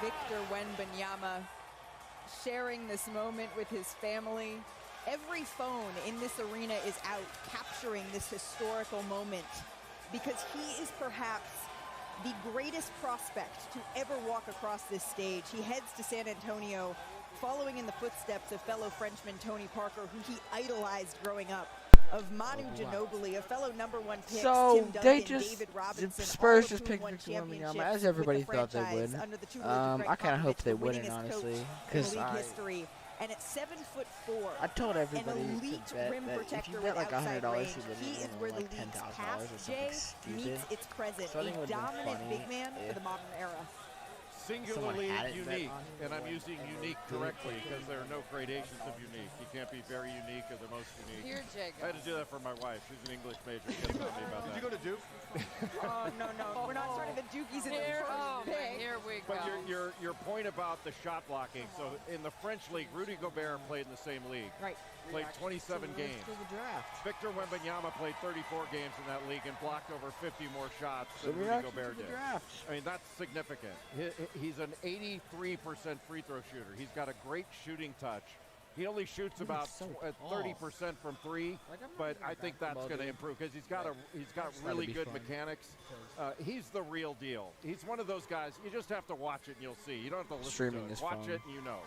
Victor Wembanyama sharing this moment with his family. Every phone in this arena is out capturing this historical moment because he is perhaps the greatest prospect to ever walk across this stage. He heads to San Antonio following in the footsteps of fellow Frenchman Tony Parker, who he idolized growing up, of Manu Ginobili, a fellow #1 pick, So Tim they Duncan, just David Robinson, Spurs all just of whom picked won Victor Wembanyama, championships as with everybody the thought they franchise would. under the tutelage of Greg I kind of hope Popovich, they the wouldn't, winningest honestly, coach in because league history. And at 7'4", I told everybody an to elite bet rim that if protector you bet with like outside $100, range, he would he is win where the like league's $10 past or something Jay stupid. meets its present, So I think it a would've been dominant funny big man for if the modern era. Singularly had it bet unique, on him, and I'm or using what? unique correctly because there are no gradations of unique. You can't be very unique or the most unique. Here, Jacob. I had to do that for my wife. She's an English major. She doesn't know me about Did that. you go to Duke? Oh, no. We're not starting the Jukies in the Here, first pick. here we go. But your point about the shot blocking. So in the French league, Rudy Gobert played in the same league. Right. Played 27 games. To the draft. Victor Wembanyama played 34 games in that league and blocked over 50 more shots So than we Rudy actually Gobert to the did. draft. I mean, that's significant. He's an 83% free throw shooter. He's got a great shooting touch. He only shoots about so 30% from three, Like, I'm not but even I think talking that's about going to it. improve because he's got That's gotta really be good fun. mechanics. He's the real deal. He's one of those guys. You just have to watch it and you'll see. You don't have to listen Streaming to is it. Watch fun. it and you know.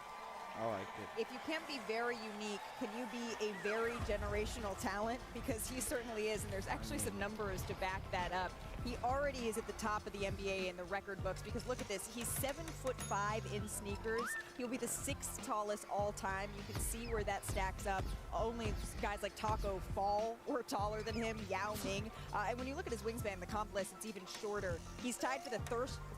I liked it. If you can't be very unique, can you be a very generational talent? Because he certainly is, and there's actually some numbers to back that up. He already is at the top of the NBA in the record books because look at this. He's 7'5" in sneakers. He'll be the 6th tallest all time. You can see where that stacks up. Only guys like Taco Fall were taller than him, Yao Ming. And when you look at his wingspan, the comp list, it's even shorter. He's tied for the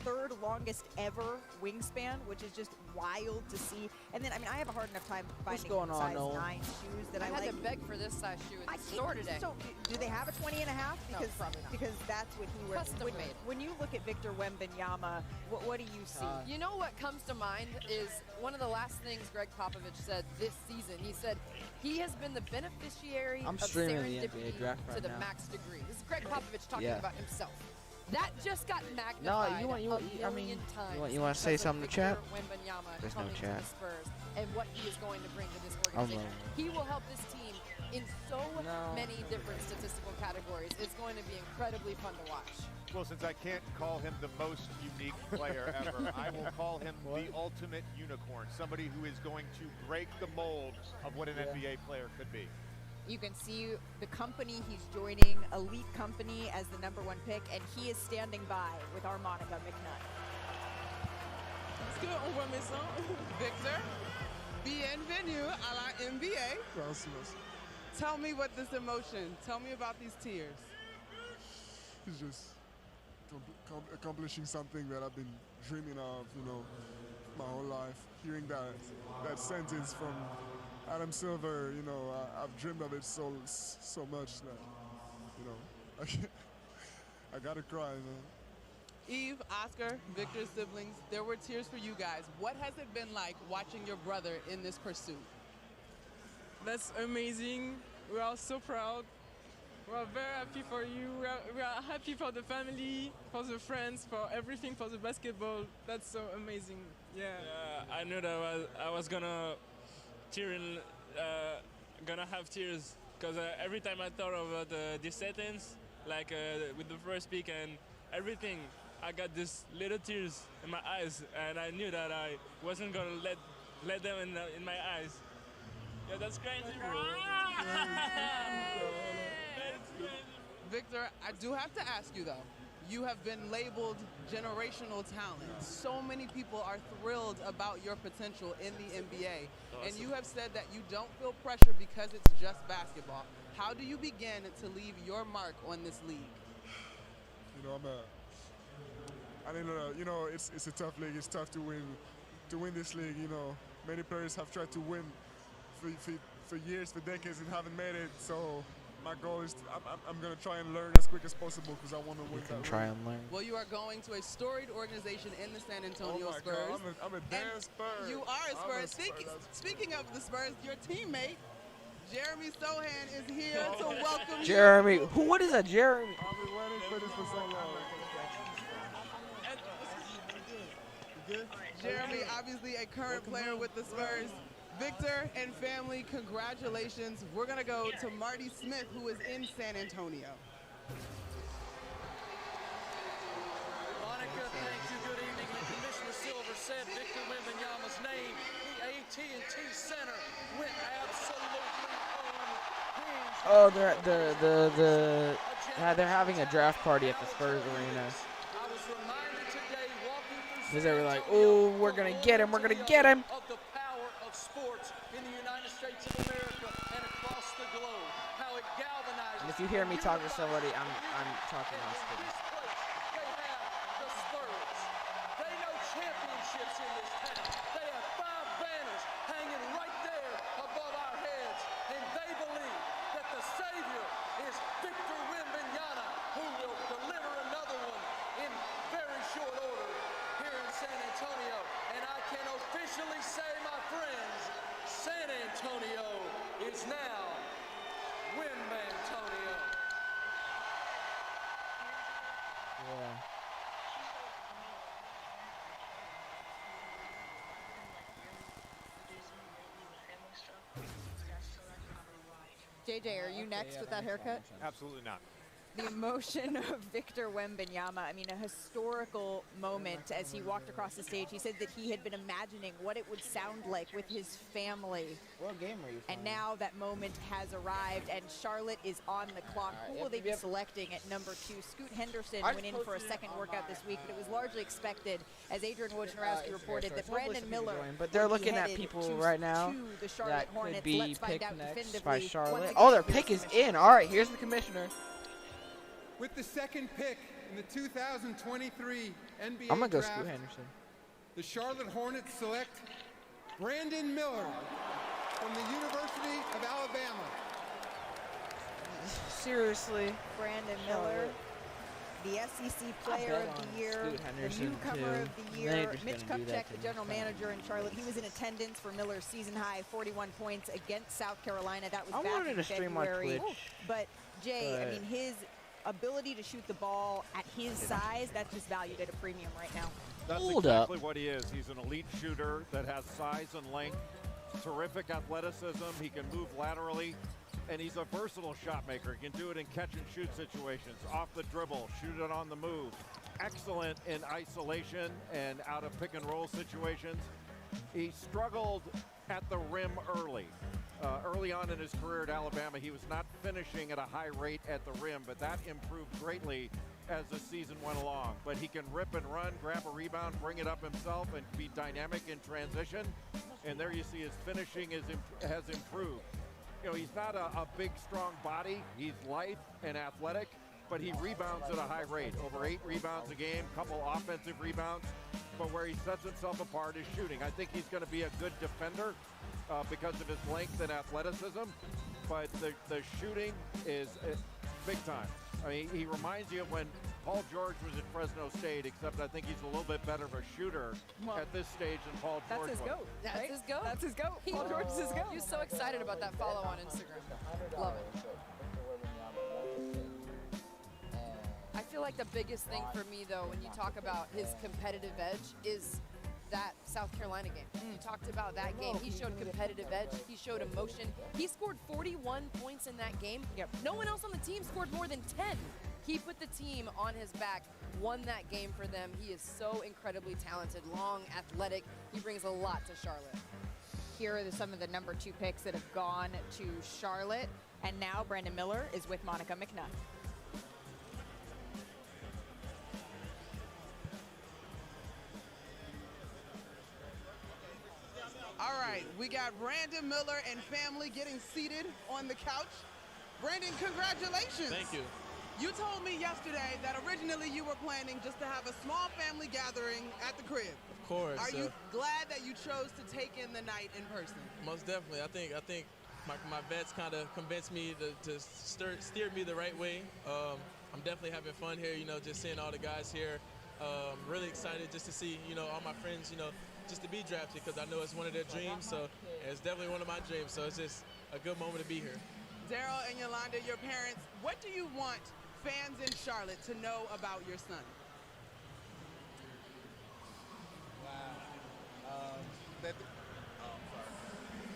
third longest ever wingspan, which is just wild to see. And then, I mean, I have a hard enough time finding going on, size Noel? 9 shoes that I I had like. to beg for this size shoe I in the can't- store today. So, do they have a 20 and a half? No, Because, probably not. because that's what he wears. Custom made. When you look at Victor Wembanyama, what do you see? You know what comes to mind is one of the last things Greg Popovich said this season. He said he has been the beneficiary I'm of streaming the NBA serendipity draft to right the now. max degree. This is Greg Popovich talking Yeah. about himself. That just got No, magnified you want- a I mean, million times. you want to say because of something to chat? Victor Wembanyama There's no coming to chat. the Spurs and what he is going to bring to this I'm organization. alone. He will help this team in so No. many different statistical categories. It's going to be incredibly fun to watch. Well, since I can't call him the most unique player ever, I will call him the ultimate unicorn, somebody who is going to break the mold of what an NBA player could be. You can see the company he's joining, elite company, as the #1 pick, and he is standing by with Armonica McNutt. Est-ce qu'on voit mes sons? Victor, bienvenue à la NBA. Gracias. Tell me what this emotion, tell me about these tears. It's just accomplishing something that I've been dreaming of, my whole life. Hearing that sentence from Adam Silver, I've dreamed of it so much that, I gotta cry, man. Eve, Oscar, Victor's siblings, there were tears for you guys. What has it been like watching your brother in this pursuit? That's amazing. We are so proud. We are very happy for you. We are happy for the family, for the friends, for everything, for the basketball. That's so amazing. Yeah. I knew that I was gonna gonna have tears because every time I thought about this sentence, like with the first pick and everything, I got this little tears in my eyes, and I knew that I wasn't gonna let them in my eyes. Yeah, that's crazy, bro. Victor, I do have to ask you though, you have been labeled generational talent. So many people are thrilled about your potential in the NBA. And you have said that you don't feel pressure because it's just basketball. How do you begin to leave your mark on this league? It's a tough league. It's tough to win this league. Many players have tried to win for years, for decades, and haven't made it. So my goal is I'm going to try and learn as quick as possible because I want to win You can that try league. and learn. Well, you are going to a storied organization in the San Antonio Oh my Spurs. God, I'm a damn Spurs. You are a I'm Spurs. Speaking of the Spurs, your teammate, Jeremy Sohan, is here to welcome Jeremy, you. what is that, Jeremy? I've been waiting for this for so long. And Jeremy, obviously a current player with the Spurs. Victor and family, congratulations. We're going to go to Marty Smith, who is in San Antonio. Monica, thank you. Good evening. When Commissioner Silver said Victor Wembanyama's name, the AT&T Center went absolutely unhinged. Oh, they're having a draft party at the Spurs arena. I was reminded today walking through Because they were like, oh, we're going to get him, we're going to get him. of the power of sports in the United States of America and across the globe. How it galvanizes. And if you hear me talking to somebody, I'm talking on stage. They have the Spurs. They know championships in this town. They have 5 banners hanging right there above our heads. And they believe that the Savior is Victor Wembanyama, who will deliver another one in very short order here in San Antonio. And I can officially say, my friends, San Antonio is now Wembantonio. Yeah. JJ, are you next with that haircut? Absolutely not. The emotion of Victor Wembanyama, I mean, a historical moment as he walked across the stage. He said that he had been imagining what it would sound like with his family. What game are you And now that moment has arrived, and Charlotte is on the clock. Who will they be selecting at number 2? Scoot Henderson went in for a second workout this week, but it was largely expected, as Adrian Wojnarowski reported, that Brandon Miller But they're will be looking at headed people to right now the Charlotte that Hornets. could be Let's find picked out next definitively by once Charlotte. again Oh, their who pick this is in. All right, here's the commissioner. With the second pick in the 2023 NBA I'm going to go draft, Scoot Henderson. the Charlotte Hornets select Brandon Miller from the University of Alabama. Seriously? Brandon Miller, the SEC Player of the Year, Scoot the Henderson, newcomer too. of the They're year. just Mitch gonna do that Kupchak, to the me. general manager in Charlotte, he was in attendance for Miller's season-high 41 points against South Carolina. That was I back wanted in to stream on February. Twitch. But, Jay, I but- mean, his ability to shoot the ball at his size, that's just valued at a premium right now. That's Hold exactly up. what he is. He's an elite shooter that has size and length, terrific athleticism. He can move laterally, and he's a versatile shot maker. He can do it in catch and shoot situations, off the dribble, shoot it on the move. Excellent in isolation and out of pick and roll situations. He struggled at the rim early. Early on in his career at Alabama, he was not finishing at a high rate at the rim, but that improved greatly as the season went along. But he can rip and run, grab a rebound, bring it up himself, and be dynamic in transition. And there you see his finishing has improved. You know, he's not a big, strong body. He's lithe and athletic, but he rebounds at a high rate. Over 8 rebounds a game, couple offensive rebounds. But where he sets himself apart is shooting. I think he's going to be a good defender because of his length and athleticism. But the shooting is big time. I mean, he reminds you of when Paul George was at Fresno State, except I think he's a little bit better of a shooter at this stage than Paul George That's his was. goat. That's right? his goat. That's his goat. Paul George is his goat. He was so excited about that follow on Instagram. Love it. I feel like the biggest thing for me, though, when you talk about his competitive edge is that South Carolina game. You talked about that game. He showed competitive edge. He showed emotion. He scored 41 points in that game. Yep. No one else on the team scored more than 10. He put the team on his back, won that game for them. He is so incredibly talented, long, athletic. He brings a lot to Charlotte. Here are some of the number 2 picks that have gone to Charlotte. And now Brandon Miller is with Monica McNutt. All right, we got Brandon Miller and family getting seated on the couch. Brandon, congratulations. Thank you. You told me yesterday that originally you were planning just to have a small family gathering at the crib. Of course. Are you glad that you chose to take in the night in person? Most definitely. I think my vets kind of convinced me to steer me the right way. I'm definitely having fun here, just seeing all the guys here. Really excited just to see, all my friends, just to be drafted because I know it's one of their dreams. So it's definitely one of my dreams. So it's just a good moment to be here. Daryl and Yolanda, your parents, what do you want fans in Charlotte to know about your son?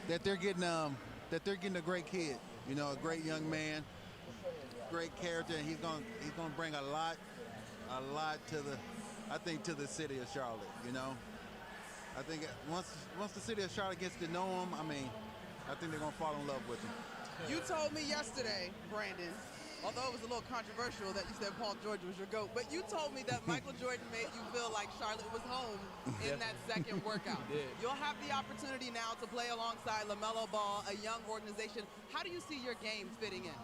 that they're getting a great kid, you know, a great young man, great character, and he's gonna bring a lot to the city of Charlotte. You know, I think once the city of Charlotte gets to know him, I mean, I think they're gonna fall in love with him. You told me yesterday, Brandon, although it was a little controversial that you said Paul George was your GOAT, but you told me that Michael Jordan made you feel like Charlotte was home in that second workout. You'll have the opportunity now to play alongside LaMelo Ball, a young organization. How do you see your game fitting in?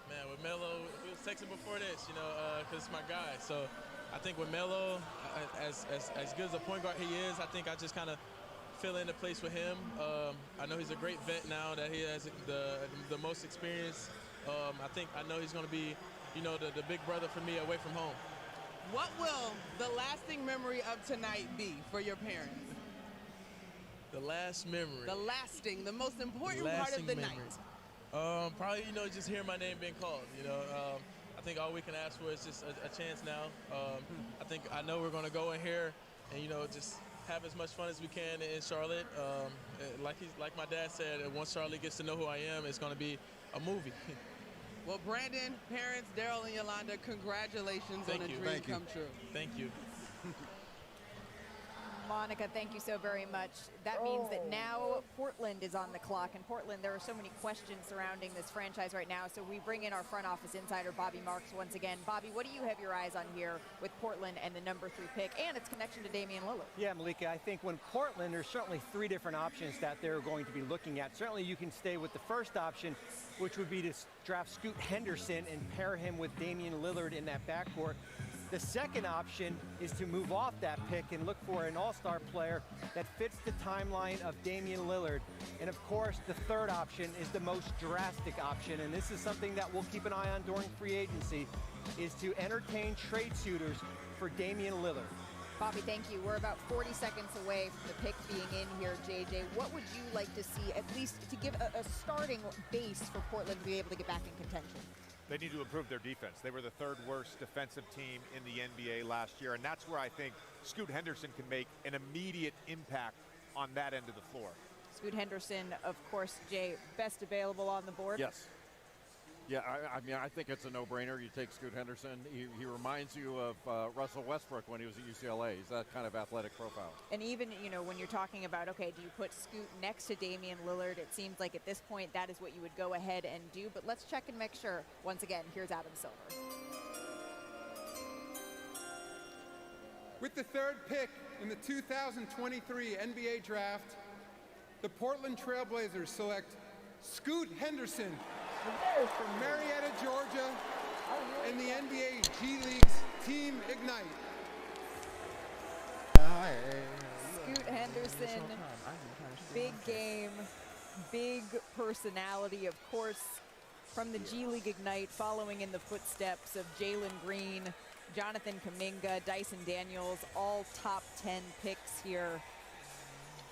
Man, with Melo, we was texting before this, you know, because it's my guy. So I think with Melo, as good as a point guard he is, I think I just kind of fill in the place with him. I know he's a great vet now that he has the most experience. I know he's going to be, you know, the big brother for me away from home. What will the lasting memory of tonight be for your parents? The last memory. The most important part of the night. Probably, you know, just hearing my name being called. You know, I think all we can ask for is just a chance now. I know we're going to go in here and, you know, just have as much fun as we can in Charlotte. Like my dad said, once Charlotte gets to know who I am, it's going to be a movie. Well, Brandon, parents, Daryl and Yolanda, congratulations on a dream come true. Thank you. Monica, thank you so very much. That means that now Portland is on the clock. And Portland, there are so many questions surrounding this franchise right now. So we bring in our front office insider, Bobby Marks, once again. Bobby, what do you have your eyes on here with Portland and the #3 pick and its connection to Damian Lillard? Yeah, Malika, I think when Portland, there's certainly 3 different options that they're going to be looking at. Certainly you can stay with the first option, which would be to draft Scoot Henderson and pair him with Damian Lillard in that backcourt. The second option is to move off that pick and look for an all-star player that fits the timeline of Damian Lillard. And of course, the third option is the most drastic option, and this is something that we'll keep an eye on during free agency, is to entertain trade suitors for Damian Lillard. Bobby, thank you. We're about 40 seconds away from the pick being in here, JJ. What would you like to see, at least to give a starting base for Portland to be able to get back in contention? They need to improve their defense. They were the 3rd worst defensive team in the NBA last year, and that's where I think Scoot Henderson can make an immediate impact on that end of the floor. Scoot Henderson, of course, Jay, best available on the board. Yes. Yeah, I mean, I think it's a no-brainer. You take Scoot Henderson. He reminds you of Russell Westbrook when he was at UCLA. He's that kind of athletic profile. And even, you know, when you're talking about, okay, do you put Scoot next to Damian Lillard? It seems like at this point that is what you would go ahead and do. But let's check and make sure. Once again, here's Adam Silver. With the 3rd pick in the 2023 NBA Draft, the Portland Trailblazers select Scoot Henderson from Marietta, Georgia, in the NBA G League's Team Ignite. Scoot Henderson, big game, big personality, of course, from the G League Ignite, following in the footsteps of Jalen Green, Jonathan Kuminga, Dyson Daniels, all top 10 picks here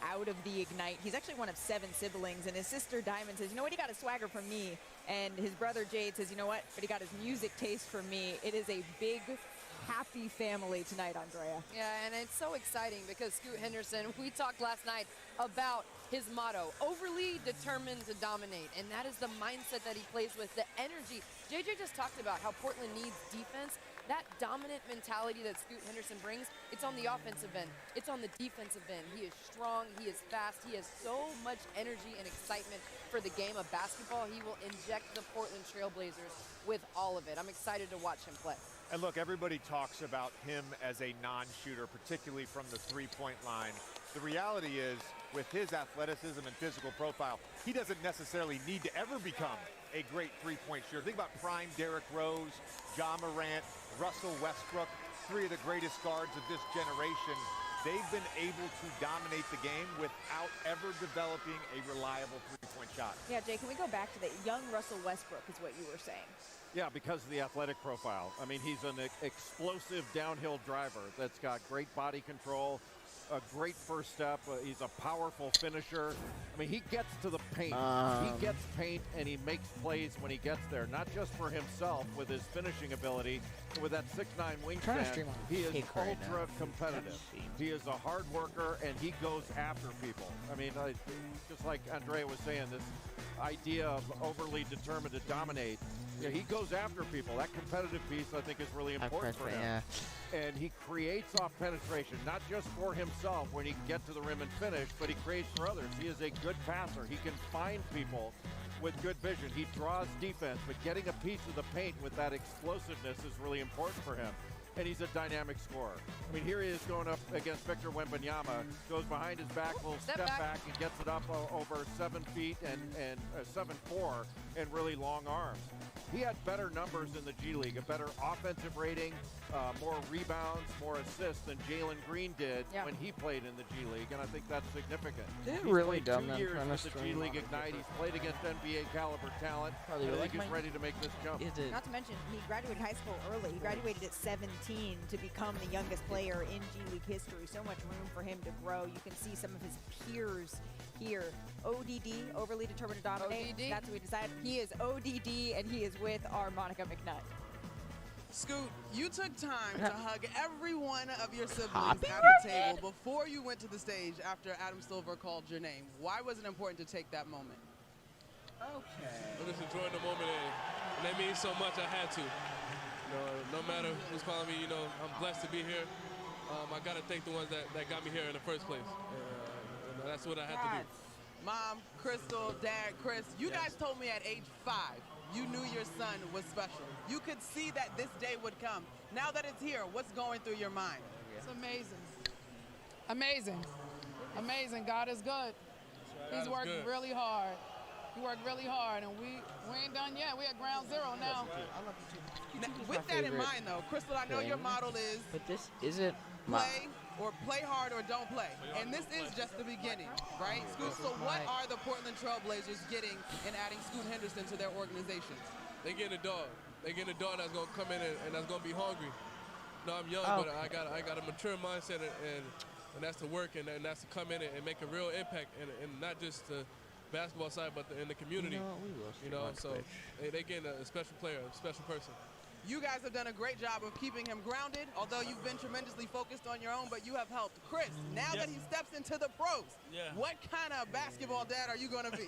out of the Ignite. He's actually one of 7 siblings, and his sister Diamond says, you know what, he got his swagger from me. And his brother Jade says, you know what, but he got his music taste from me. It is a big, happy family tonight, Andrea. Yeah, and it's so exciting because Scoot Henderson, we talked last night about his motto, overly determined to dominate, and that is the mindset that he plays with, the energy. JJ just talked about how Portland needs defense. That dominant mentality that Scoot Henderson brings, it's on the offensive end, it's on the defensive end. He is strong, he is fast, he has so much energy and excitement for the game of basketball. He will inject the Portland Trailblazers with all of it. I'm excited to watch him play. And look, everybody talks about him as a non-shooter, particularly from the three-point line. The reality is, with his athleticism and physical profile, he doesn't necessarily need to ever become a great three-point shooter. Think about prime Derrick Rose, Ja Morant, Russell Westbrook, 3 of the greatest guards of this generation. They've been able to dominate the game without ever developing a reliable three-point shot. Yeah, Jay, can we go back to the young Russell Westbrook is what you were saying? Yeah, because of the athletic profile. I mean, he's an explosive downhill driver that's got great body control, a great first step. He's a powerful finisher. I mean, he gets to the paint. He gets paint, and he makes plays when he gets there, not just for himself with his finishing ability, but with that 6'9" wingspan. He is ultra competitive. He is a hard worker, and he goes after people. I mean, just like Andrea was saying, this idea of overly determined to dominate. Yeah, he goes after people. That competitive piece, I think, is really important for him. And he creates off penetration, not just for himself when he can get to the rim and finish, but he creates for others. He is a good passer. He can find people with good vision. He draws defense, but getting a piece of the paint with that explosiveness is really important for him. And he's a dynamic scorer. I mean, here he is going up against Victor Wembanyama, goes behind his back, little step back, and gets it up over 7 feet and 7'4", and really long arms. He had better numbers in the G League, a better offensive rating, more rebounds, more assists than Jalen Green did when he played in the G League, and I think that's significant. They He's really played dumb 2 years them with the G League Ignite. He's played against NBA caliber talent. I think he's ready to make this jump. Not to mention, he graduated high school early. He graduated at 17 to become the youngest player in G League history. So much room for him to grow. You can see some of his peers here. ODD, overly determined to dominate. ODD? That's what we decided. He is ODD, and he is with our Monica McNutt. Scoot, you took time to hug every one of your siblings at the table before you went to the stage after Adam Silver called your name. Why was it important to take that moment? Okay. I'm just enjoying the moment, and that means so much. I had to. You know, no matter who's calling me, you know, I'm blessed to be here. I got to thank the ones that got me here in the first place. And that's what I had to do. Mom, Crystal, Dad, Chris, you guys told me at age 5 you knew your son was special. You could see that this day would come. Now that it's here, what's going through your mind? It's amazing. Amazing. Amazing. God is good. He's worked really hard. He worked really hard, and we ain't done yet. We at ground zero now. With that in mind, though, Crystal, I know your model is But this isn't play hard or don't play. And this is just the beginning, right? Scoot, so what are the Portland Trailblazers getting in adding Scoot Henderson to their organization? They getting a dog. They getting a dog that's gonna come in and that's gonna be hungry. No, I'm young, but I got a mature mindset, and that's to work, and that's to come in and make a real impact, and not just the basketball side, but in the community. You know, so they getting a special player, a special person. You guys have done a great job of keeping him grounded, although you've been tremendously focused on your own, but you have helped. Chris, now that he steps into the pros, what kind of basketball dad are you going to be?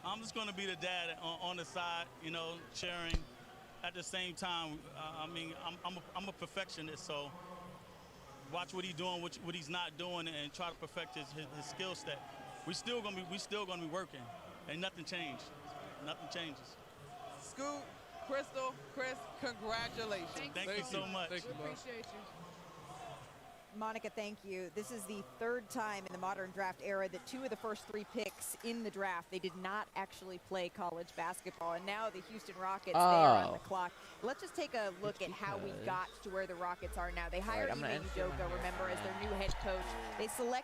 I'm just going to be the dad on the side, you know, cheering. At the same time, I mean, I'm a perfectionist, so watch what he's doing, what he's not doing, and try to perfect his skill set. We still gonna be working, and nothing changed. Nothing changes. Scoot, Crystal, Chris, congratulations. Thank you so much. We appreciate you. Monica, thank you. This is the 3rd time in the modern draft era that 2 of the first 3 picks in the draft, they did not actually play college basketball. And now the Houston Rockets, they are on the clock. Let's just take a look at how we got to where the Rockets are now. They hired Ime Udoka, remember, as their new head coach. They selected